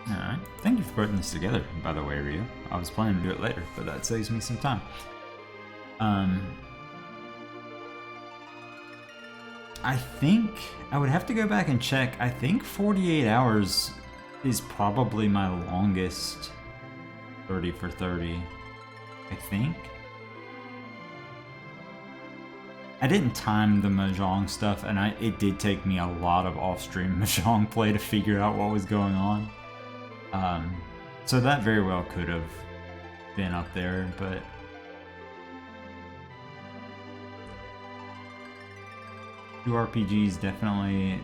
Alright, thank you for putting this together, by the way, Ryu. I was planning to do it later, but that saves me some time. I think I would have to go back and check. I think 48 hours is probably my longest 30 for 30. I think. I didn't time the Mahjong stuff, and it did take me a lot of off-stream Mahjong play to figure out what was going on. So that very well could have been up there, but two RPGs definitely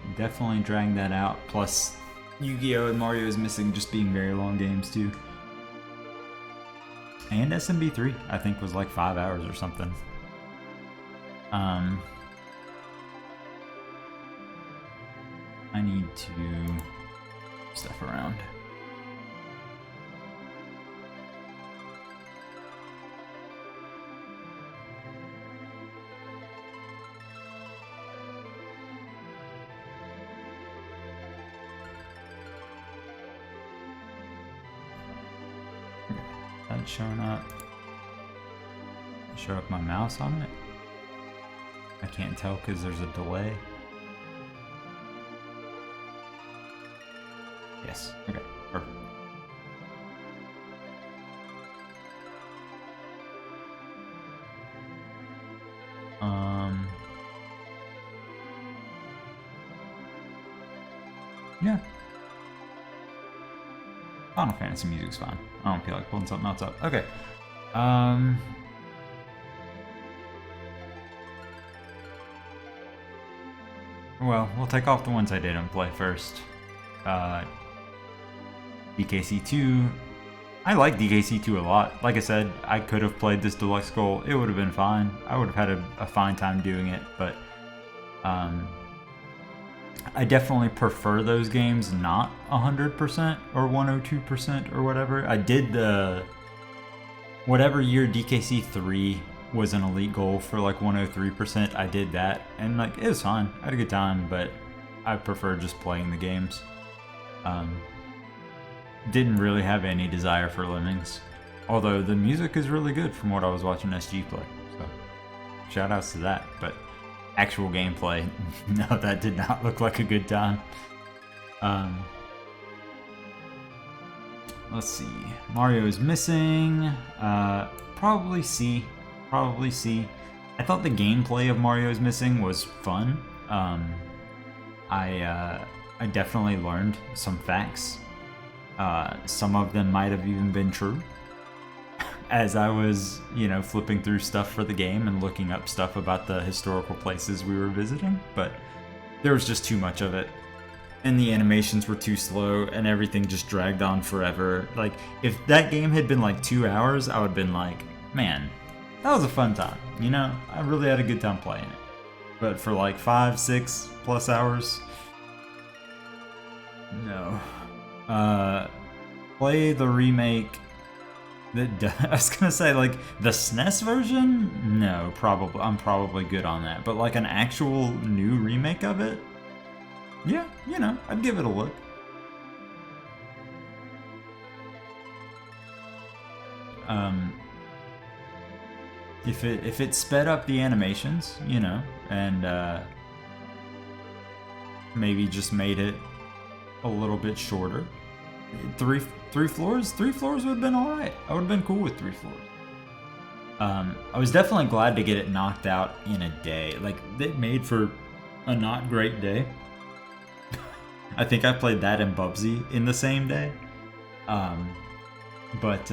dragged that out. Plus, Yu-Gi-Oh! And Mario is Missing just being very long games too. And SMB3, I think, was like 5 hours or something. I need to stuff around. That's showing up. Show up my mouse on it. I can't tell because there's a delay. Yes. Okay. Perfect. Yeah. Final Fantasy music's fine. I don't feel like pulling something else up. Okay. Well, we'll take off the ones I didn't play first. DKC2. I like DKC2 a lot. Like I said, I could have played this Deluxe Goal. It would have been fine. I would have had a fine time doing it, but I definitely prefer those games not 100% or 102% or whatever. I did the whatever year DKC3 was an elite goal for like 103%. I did that, and like it was fine. I had a good time, but I prefer just playing the games. Didn't really have any desire for Lemmings, although the music is really good from what I was watching SG play. So shout outs to that, but actual gameplay, no, that did not look like a good time. Let's see. Mario is Missing. Probably C. Probably C. I thought the gameplay of Mario is Missing was fun. I definitely learned some facts. Some of them might have even been true. As I was, flipping through stuff for the game and looking up stuff about the historical places we were visiting, but there was just too much of it. And the animations were too slow, and everything just dragged on forever. Like, if that game had been like 2 hours, I would have been like, man, that was a fun time, I really had a good time playing it. But for like 5, 6 plus hours, no. Play the remake. I was gonna say, like, the SNES version? No, probably. I'm probably good on that. But like an actual new remake of it? Yeah, I'd give it a look. If it sped up the animations, and maybe just made it a little bit shorter. Three floors would have been alright. I would have been cool with 3 floors. I was definitely glad to get it knocked out in a day. Like, it made for a not great day. I think I played that and Bubsy in the same day. But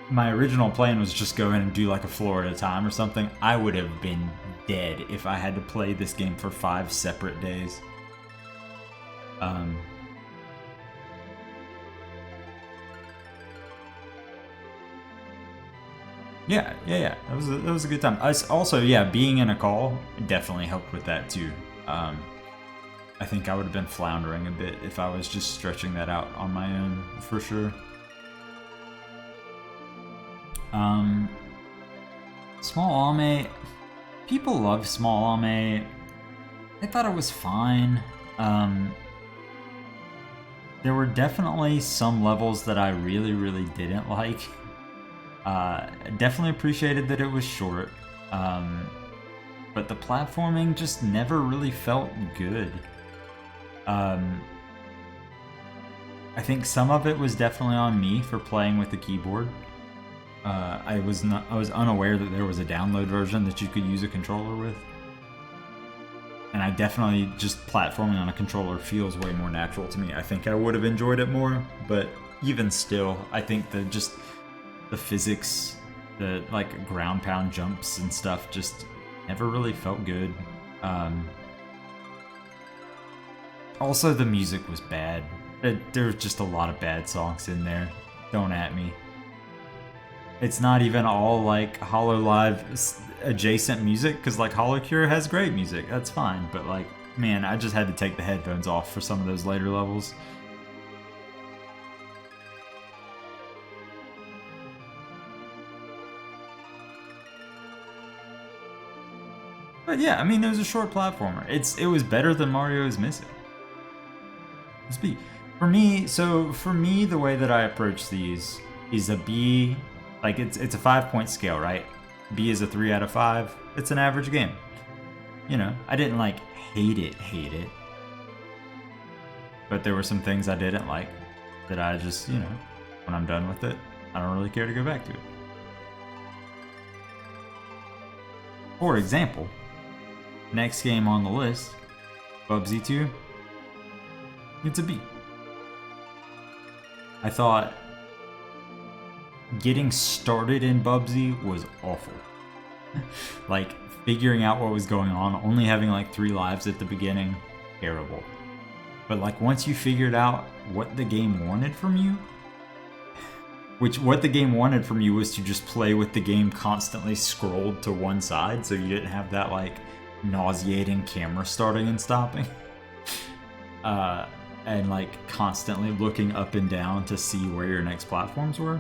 my original plan was just go in and do like a floor at a time or something. I would have been dead if I had to play this game for 5 separate days. Yeah. That was a good time. Also, being in a call definitely helped with that too. I think I would have been floundering a bit if I was just stretching that out on my own, for sure. Small Ame. People love Small Ame. I thought it was fine. There were definitely some levels that I really, really didn't like. Definitely appreciated that it was short, but the platforming just never really felt good. I think some of it was definitely on me for playing with the keyboard. I was unaware that there was a download version that you could use a controller with. And I definitely, just platforming on a controller feels way more natural to me. I think I would have enjoyed it more, but even still, I think that just the physics, the like ground pound jumps and stuff just never really felt good. Also, the music was bad. There's just a lot of bad songs in there. Don't at me. It's not even all like HoloLive adjacent music, because like HoloCure has great music. That's fine, but like, man, I just had to take the headphones off for some of those later levels. But yeah, I mean, it was a short platformer. It was better than Mario is Missing. For me, the way that I approach these is a B, like it's a 5-point scale, right? B is a 3 out of 5. It's an average game. You know, I didn't like hate it, but there were some things I didn't like that I just, you know, when I'm done with it, I don't really care to go back to it. For example, next game on the list, Bubsy 2, it's a B. I thought getting started in Bubsy was awful. Like, figuring out what was going on, only having like 3 lives at the beginning, terrible. But like, once you figured out what the game wanted from you, what the game wanted from you was to just play with the game constantly scrolled to one side, so you didn't have that like nauseating camera starting and stopping. And like constantly looking up and down to see where your next platforms were.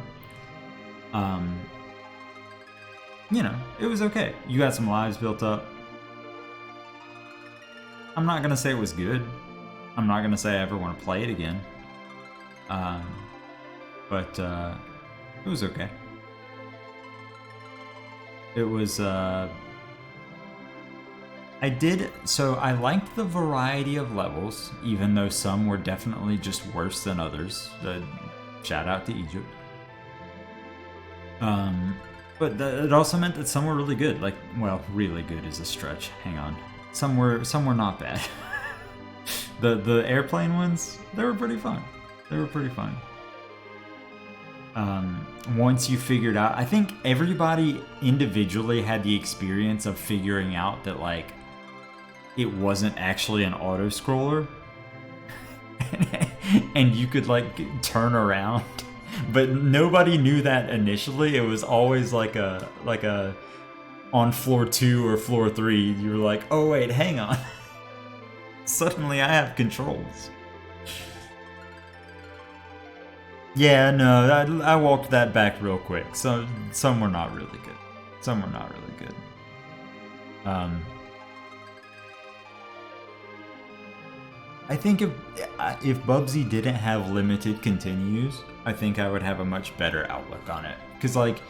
You know, it was okay. You got some lives built up. I'm not gonna say it was good. I'm not gonna say I ever want to play it again. But it was okay. It was I liked the variety of levels, even though some were definitely just worse than others. Shout out to Egypt. But it also meant that some were really good. Like, well, really good is a stretch. Hang on. Some were not bad. the airplane ones, they were pretty fun. Once you figured out, I think everybody individually had the experience of figuring out that like it wasn't actually an auto scroller and you could like turn around, but nobody knew that initially. It was always like a on floor 2 or floor 3 you were like, oh wait, hang on. Suddenly I have controls. Yeah, no, I walked that back real quick. So some were not really good. I think if Bubsy didn't have limited continues, I think I would have a much better outlook on it. Because like,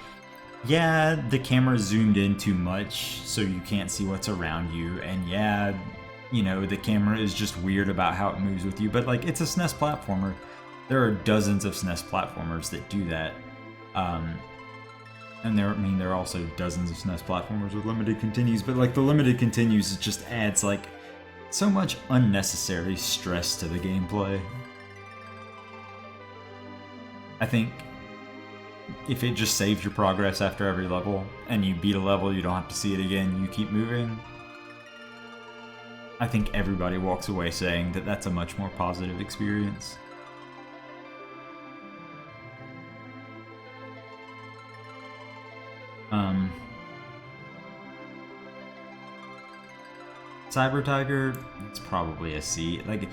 yeah, the camera zoomed in too much, so you can't see what's around you, and yeah, you know, the camera is just weird about how it moves with you. But like, it's a SNES platformer. There are dozens of SNES platformers that do that. And there are also dozens of SNES platformers with limited continues, but like the limited continues just adds like so much unnecessary stress to the gameplay. I think if it just saves your progress after every level, and you beat a level, you don't have to see it again, you keep moving, I think everybody walks away saying that that's a much more positive experience. Cyber Tiger, it's probably a C. Like,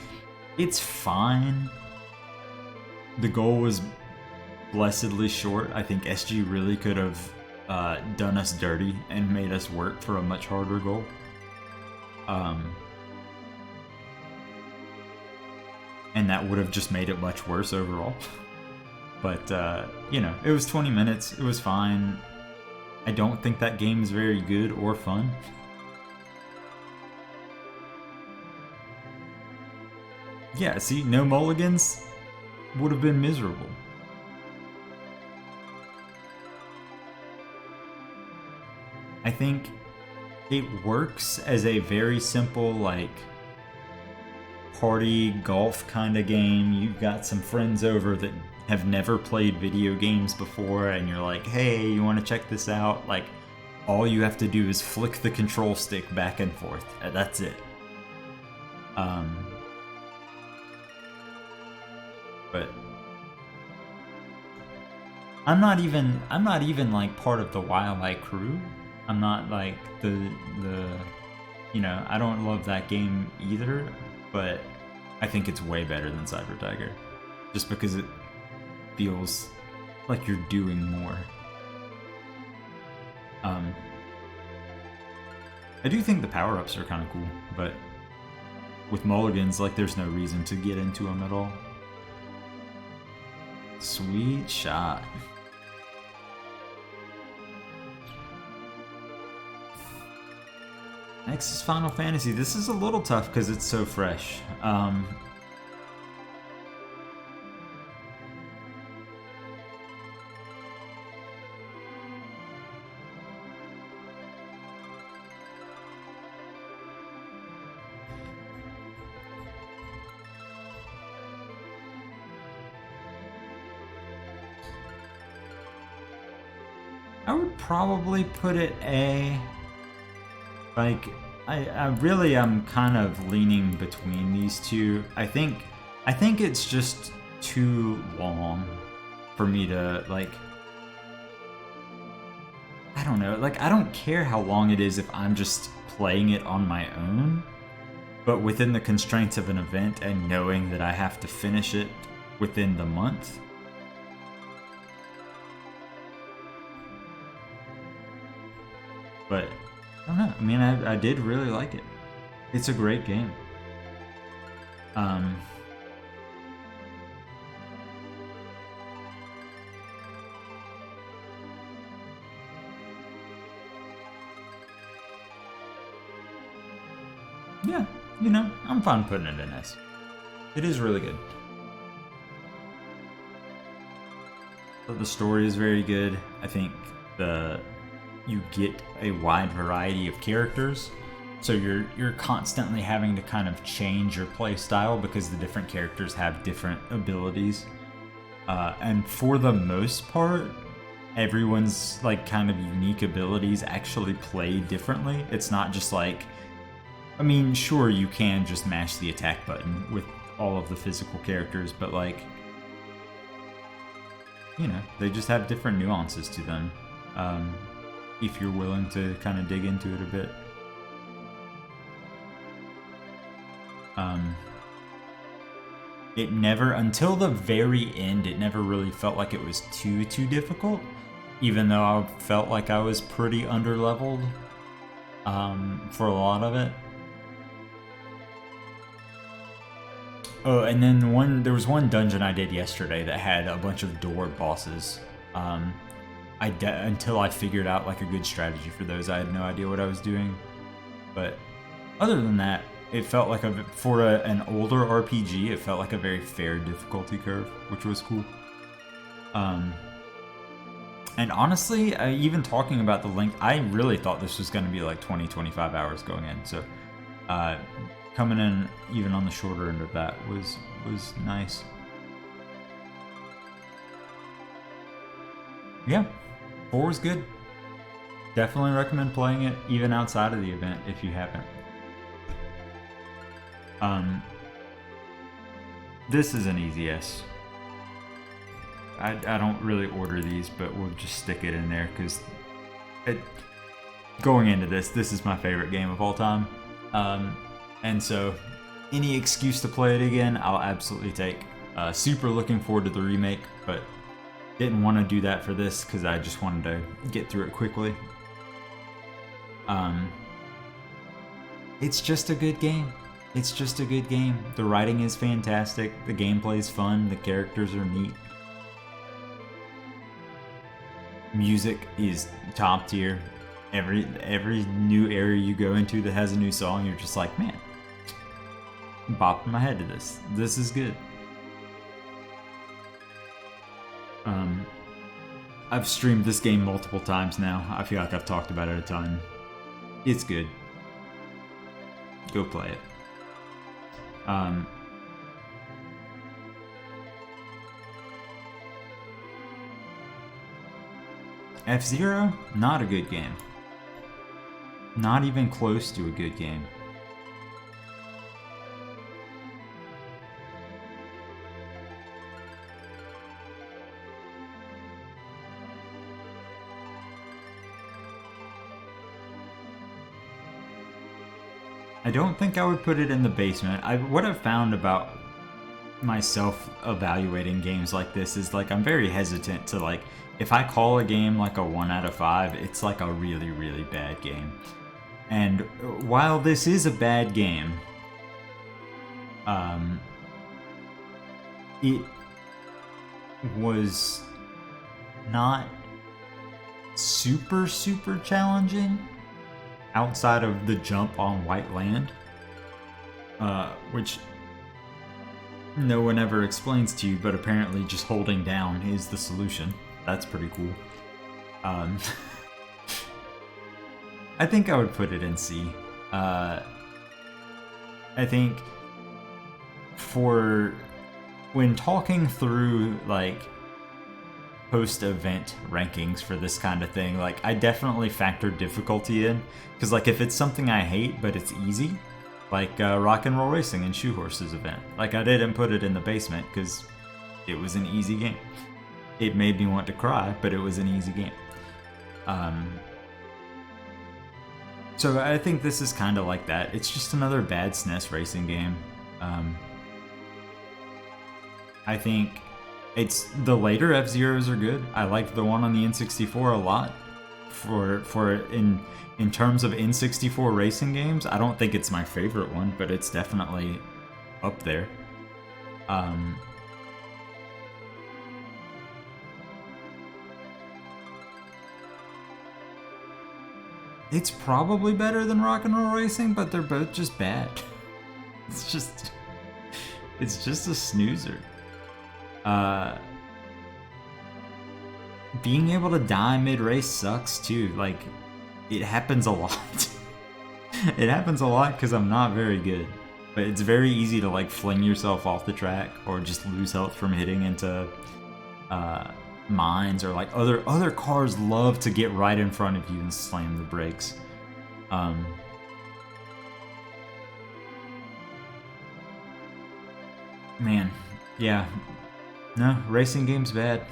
it's fine. The goal was blessedly short. I think SG really could have done us dirty and made us work for a much harder goal. and that would have just made it much worse overall. But, you know, it was 20 minutes. It was fine. I don't think that game is very good or fun. Yeah, see, no mulligans would have been miserable. I think it works as a very simple, like, party golf kind of game. You've got some friends over that have never played video games before, and you're like, hey, you want to check this out? Like, all you have to do is flick the control stick back and forth. That's it. But I'm not even like part of the Wildlight crew. I'm not like the you know, I don't love that game either, but I think it's way better than Cyber Tiger, just because it feels like you're doing more. I do think the power-ups are kind of cool, but with mulligans, like, there's no reason to get into them at all. Sweet shot. Next is Final Fantasy. This is a little tough because it's so fresh. I would probably put it A. Like, I really am kind of leaning between these two. I think it's just too long for me to, like, I don't know, like, I don't care how long it is if I'm just playing it on my own, but within the constraints of an event and knowing that I have to finish it within the month. But I don't know. I mean, I did really like it. It's a great game. Yeah, you know, I'm fine putting it in S. It is really good. But the story is very good. I think you get a wide variety of characters, so you're constantly having to kind of change your play style because the different characters have different abilities, and for the most part, everyone's like kind of unique abilities actually play differently. It's not just like, I mean, sure, you can just mash the attack button with all of the physical characters, but, like, you know, they just have different nuances to them. If you're willing to kind of dig into it a bit. It never, until the very end, it never really felt like it was too difficult, even though I felt like I was pretty underleveled for a lot of it. Oh, and then there was one dungeon I did yesterday that had a bunch of door bosses. Until I figured out like a good strategy for those, I had no idea what I was doing. But other than that, it felt like for an older RPG, it felt like a very fair difficulty curve, which was cool. And honestly, even talking about the length, I really thought this was going to be like 20-25 hours going in. So coming in even on the shorter end of that was nice. Yeah. 4 is good. Definitely recommend playing it even outside of the event if you haven't. This is an easy S. I don't really order these, but we'll just stick it in there because going into this is my favorite game of all time. And so any excuse to play it again, I'll absolutely take. Super looking forward to the remake, but didn't want to do that for this because I just wanted to get through it quickly. It's just a good game. It's just a good game. The writing is fantastic. The gameplay is fun. The characters are neat. Music is top tier. Every new area you go into that has a new song, you're just like, man, I'm bopping my head to this. This is good. I've streamed this game multiple times now. I feel like I've talked about it a ton. It's good. Go play it. F-Zero, not a good game. Not even close to a good game. I don't think I would put it in the basement. What I've found about myself evaluating games like this is like I'm very hesitant to like, if I call a game like a 1 out of 5, it's like a really, really bad game. And while this is a bad game, it was not super, super challenging outside of the jump on white land, which no one ever explains to you, but apparently just holding down is the solution. That's pretty cool. I think I would put it in C. I think for when talking through like post-event rankings for this kind of thing, like I definitely factor difficulty in, because like if it's something I hate but it's easy, like Rock and Roll Racing and Shoe Horses event, like I didn't put it in the basement because it was an easy game. It made me want to cry, but it was an easy game. So I think this is kind of like that. It's just another bad SNES racing game. I think it's the later F-Zeros are good. I liked the one on the N64 a lot. In terms of N64 racing games, I don't think it's my favorite one, but it's definitely up there. It's probably better than Rock and Roll Racing, but they're both just bad. It's just a snoozer. Being able to die mid-race sucks too. Like, it happens a lot. It happens a lot because I'm not very good. But it's very easy to like fling yourself off the track or just lose health from hitting into mines, or like other cars love to get right in front of you and slam the brakes. Man, yeah. No, racing game's bad.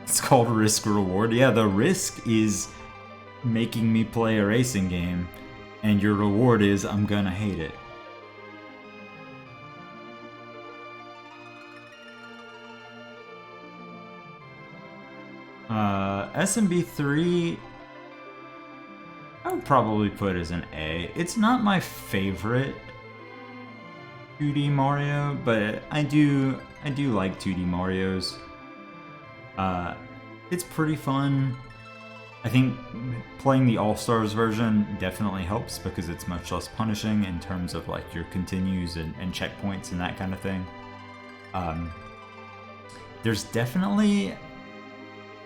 It's called risk reward. Yeah, the risk is making me play a racing game, and your reward is I'm gonna hate it. SMB3, I would probably put as an A. It's not my favorite 2D Mario, but I do like 2D Marios. It's pretty fun. I think playing the All-Stars version definitely helps because it's much less punishing in terms of like your continues and checkpoints and that kind of thing. There's definitely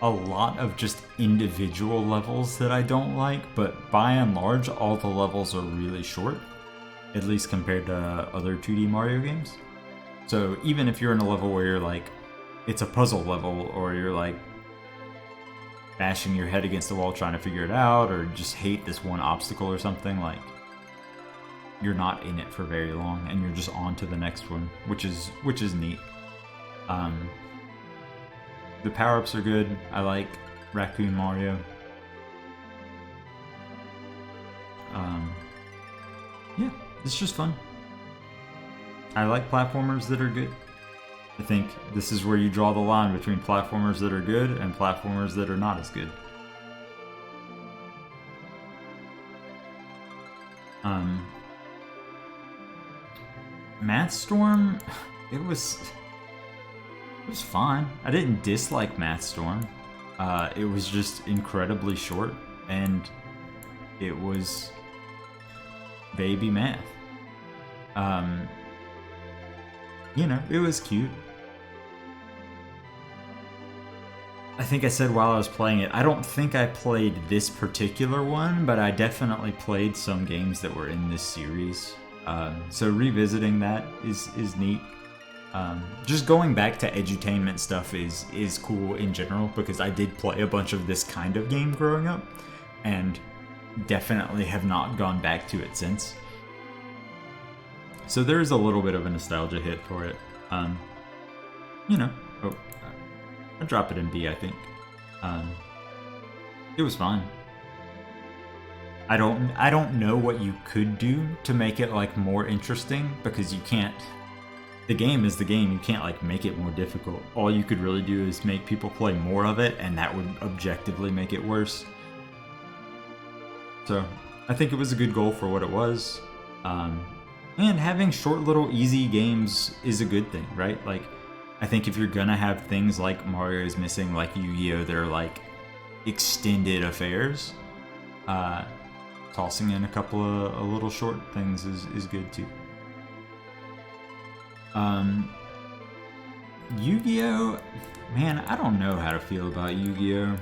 a lot of just individual levels that I don't like, but by and large, all the levels are really short, at least compared to other 2D Mario games. So even if you're in a level where you're like, it's a puzzle level, or you're like bashing your head against the wall trying to figure it out, or just hate this one obstacle or something, like you're not in it for very long and you're just on to the next one, which is neat. The power-ups are good. I like Raccoon Mario. Yeah, it's just fun. I like platformers that are good. I think this is where you draw the line between platformers that are good and platformers that are not as good. Mathstorm, it was fine. I didn't dislike Mathstorm. It was just incredibly short, and it was baby math. You know, it was cute. I think I said while I was playing it, I don't think I played this particular one, but I definitely played some games that were in this series. So revisiting that is neat. Just going back to edutainment stuff is cool in general, because I did play a bunch of this kind of game growing up, and definitely have not gone back to it since. So there's a little bit of a nostalgia hit for it. You know, I'll drop it in B, I think. It was fine. I don't know what you could do to make it like more interesting, because you can't. The game is the game. You can't like make it more difficult. All you could really do is make people play more of it, and that would objectively make it worse. So I think it was a good goal for what it was. And having short little easy games is a good thing, right? Like, I think if you're gonna have things like Mario is Missing, like Yu-Gi-Oh, that are like extended affairs, tossing in a couple of little short things is good too. Yu-Gi-Oh, man, I don't know how to feel about Yu-Gi-Oh.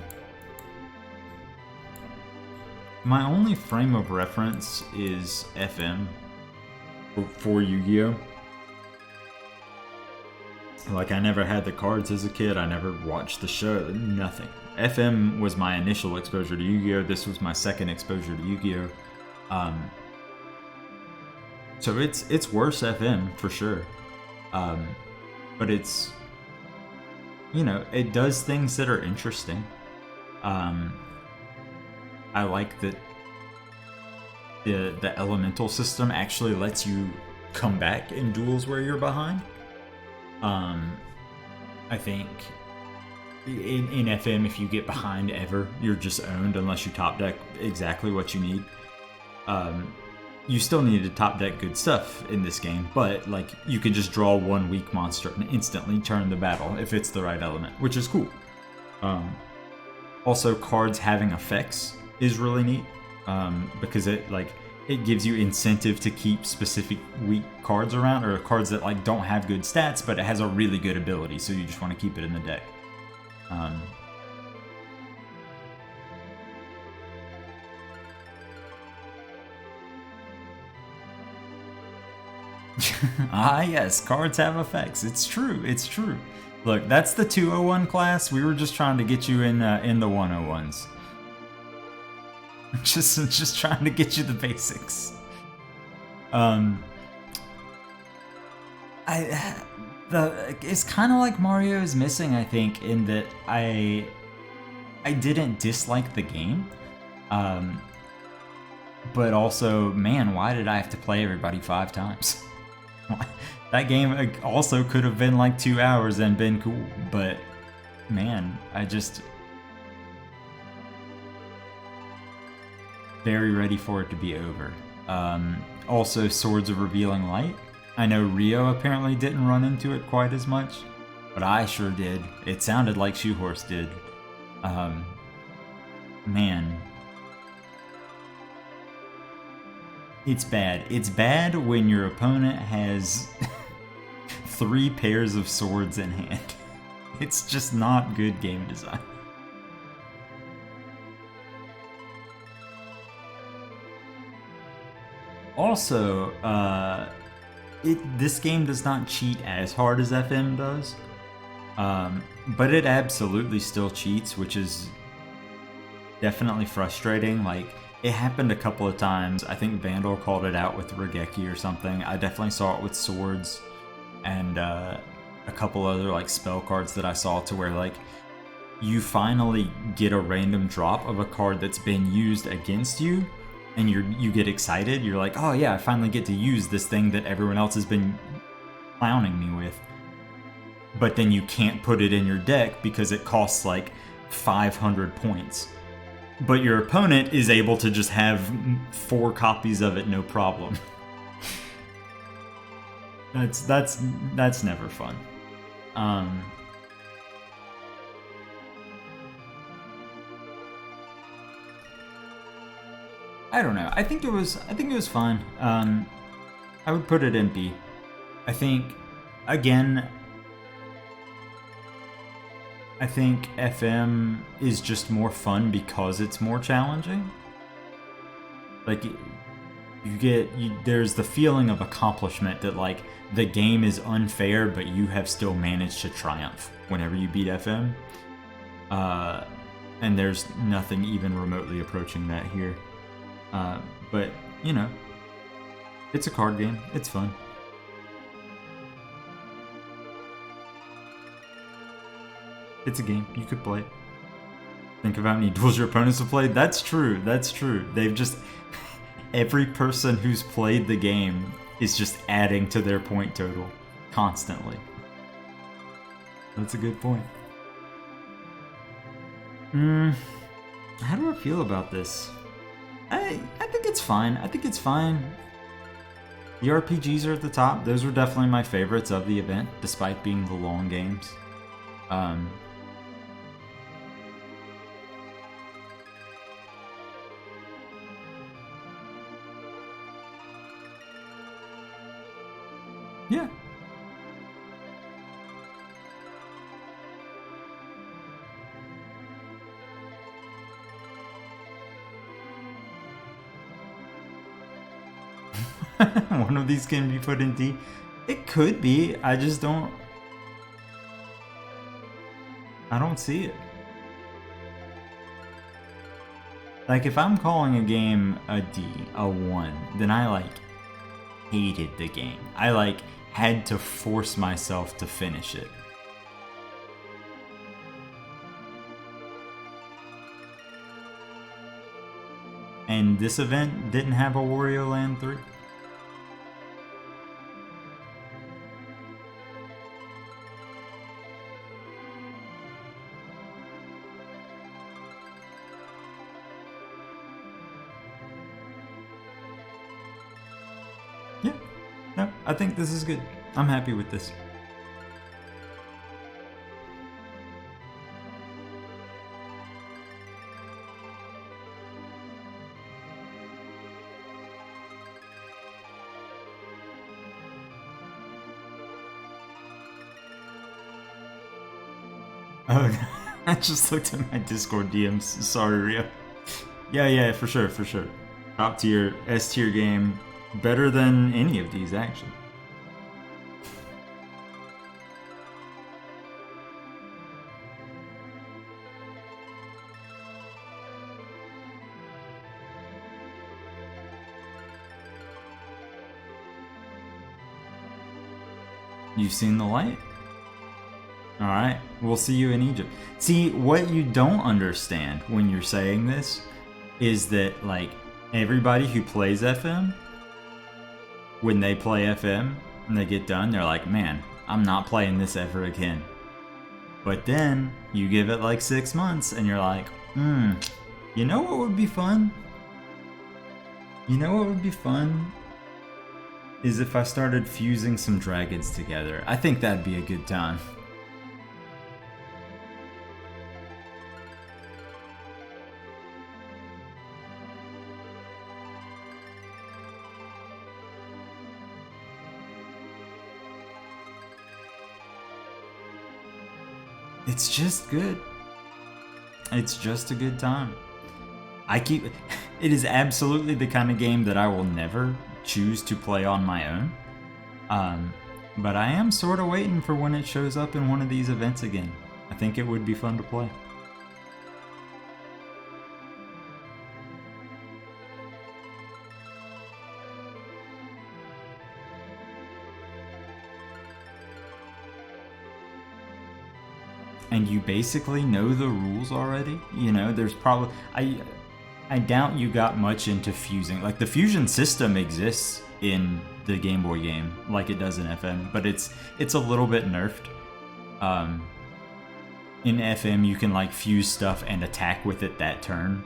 My only frame of reference is FM for Yu-Gi-Oh. Like, I never had the cards as a kid, I never watched the show, nothing. FM was my initial exposure to Yu-Gi-Oh! This was my second exposure to Yu-Gi-Oh! So it's worse FM, for sure. But it's, you know, it does things that are interesting. I like that the elemental system actually lets you come back in duels where you're behind. I think in FM, if you get behind ever, you're just owned unless you top deck exactly what you need. You still need to top deck good stuff in this game, but like, you can just draw one weak monster and instantly turn the battle if it's the right element, which is cool. Also, cards having effects is really neat, because it gives you incentive to keep specific weak cards around, or cards that like don't have good stats, but it has a really good ability, so you just want to keep it in the deck. Ah yes, cards have effects. It's true. It's true. Look, that's the 201 class. We were just trying to get you in the 101s. Just trying to get you the basics. It's kind of like Mario is Missing, I think, in that I didn't dislike the game, but also, man, why did I have to play everybody 5 times? That game also could have been like 2 hours and been cool, but man, I just very ready for it to be over. Also, Swords of Revealing Light. I know Rio apparently didn't run into it quite as much, but I sure did. It sounded like Shoehorse did. Man. It's bad. It's bad when your opponent has 3 pairs of swords in hand. It's just not good game design. Also, this game does not cheat as hard as FM does, but it absolutely still cheats, which is definitely frustrating. Like, it happened a couple of times. I think Vandal called it out with Regeki or something. I definitely saw it with swords, and a couple other like spell cards that I saw, to where like you finally get a random drop of a card that's been used against you, and you get excited. You're like, oh yeah, I finally get to use this thing that everyone else has been clowning me with. but then you can't put it in your deck because it costs like 500 points. But your opponent is able to just have 4 copies of it, no problem. That's never fun. I don't know. I think it was fine. I would put it in B. I think FM is just more fun because it's more challenging. Like there's the feeling of accomplishment that like the game is unfair, but you have still managed to triumph whenever you beat FM. And there's nothing even remotely approaching that here. But you know, it's a card game. It's fun. It's a game. You could play it. Think of how many duels your opponents have played. That's true. That's true. They've just... Every person who's played the game is just adding to their point total. Constantly. That's a good point. How do I feel about this? I think it's fine. I think it's fine. The RPGs are at the top. Those were definitely my favorites of the event, despite being the long games. Yeah. One of these can be put in D. It could be. I just don't... I don't see it. Like, if I'm calling a game a D, a 1, then I, like, hated the game. I, like, had to force myself to finish it. And this event didn't have a Wario Land 3. Yeah, no, I think this is good. I'm happy with this. Oh, I just looked at my Discord DMs. Sorry, Rio. Yeah, for sure. Top tier, S tier game. Better than any of these, actually. You've seen the light? Alright, we'll see you in Egypt. See, what you don't understand when you're saying this is that, like, everybody who plays FM, when they play FM and they get done, they're like, man, I'm not playing this ever again. But then you give it like 6 months and you're like, you know what would be fun? You know what would be fun? Is if I started fusing some dragons together. I think that'd be a good time. It's just good. It's just a good time. It is absolutely the kind of game that I will never choose to play on my own. But I am sort of waiting for when it shows up in one of these events again. I think it would be fun to play. And you basically know the rules already. You know, there's probably... I doubt you got much into fusing. Like, the fusion system exists in the Game Boy game, like it does in FM, but it's a little bit nerfed. In FM, you can like fuse stuff and attack with it that turn.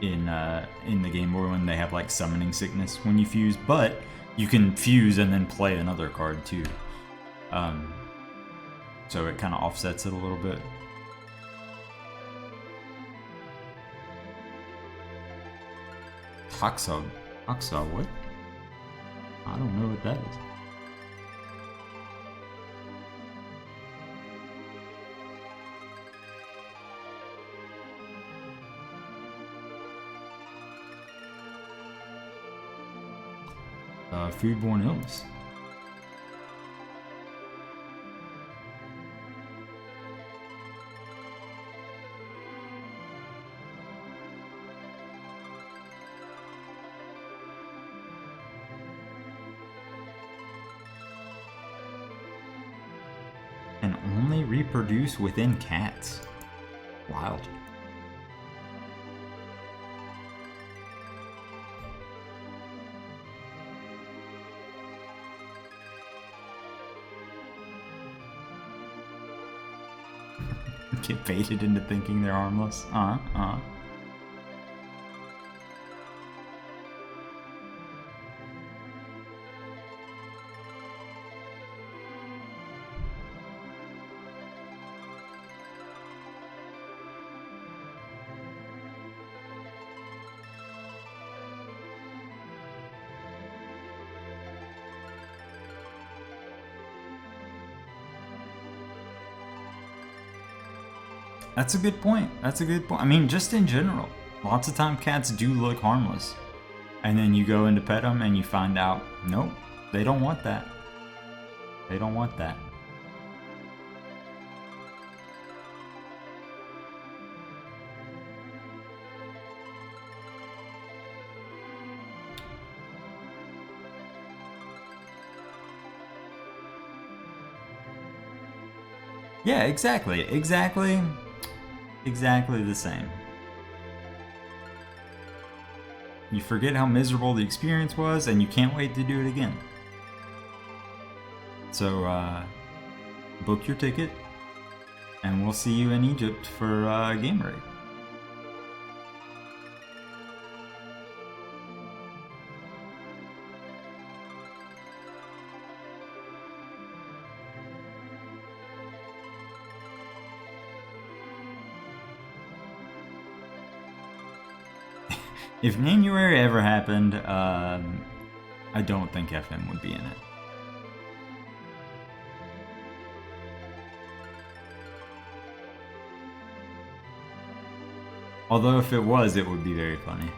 In the Game Boy when they have like summoning sickness when you fuse, but you can fuse and then play another card too. So it kind of offsets it a little bit. Hacksaw what? I don't know what that is. Foodborne illness. Can only reproduce within cats. Wild. Get baited into thinking they're harmless. That's a good point. That's a good point. I mean, just in general, lots of time cats do look harmless. And then you go in to pet them and you find out, nope, they don't want that. They don't want that. Yeah, exactly. Exactly the same. You forget how miserable the experience was, and you can't wait to do it again. So, book your ticket, and we'll see you in Egypt for Game Raid. If January ever happened, I don't think FM would be in it. Although if it was, it would be very funny.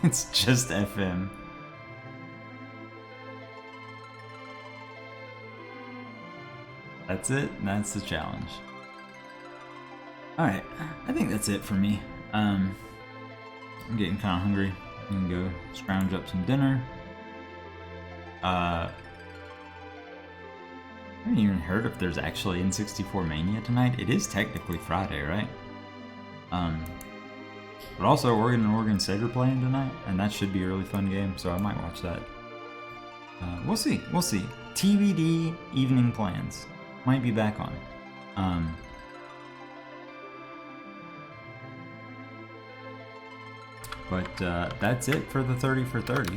It's just FM. That's it. That's the challenge. Alright, I think that's it for me. I'm getting kind of hungry. I'm gonna go scrounge up some dinner. I haven't even heard if there's actually N64 Mania tonight. It is technically Friday, right? But also Oregon and Oregon State are playing tonight, and that should be a really fun game, so I might watch that. We'll see. We'll see. TBD evening plans. Might be back on. But that's it for the 30 for 30.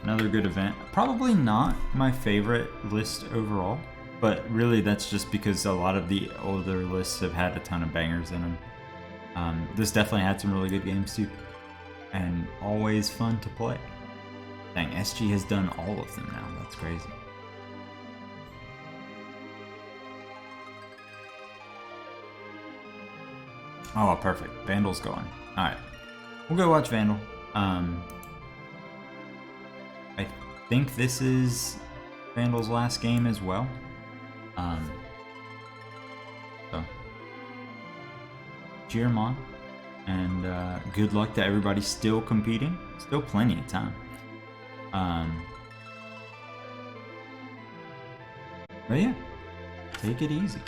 Another good event. Probably not my favorite list overall, but really that's just because a lot of the older lists have had a ton of bangers in them. This definitely had some really good games too, and always fun to play. Dang, SG has done all of them now. That's crazy. Oh, perfect. Vandal's going. Alright. We'll go watch Vandal. I think this is Vandal's last game as well. So, cheer 'em on. And good luck to everybody still competing. Still plenty of time. But yeah, take it easy.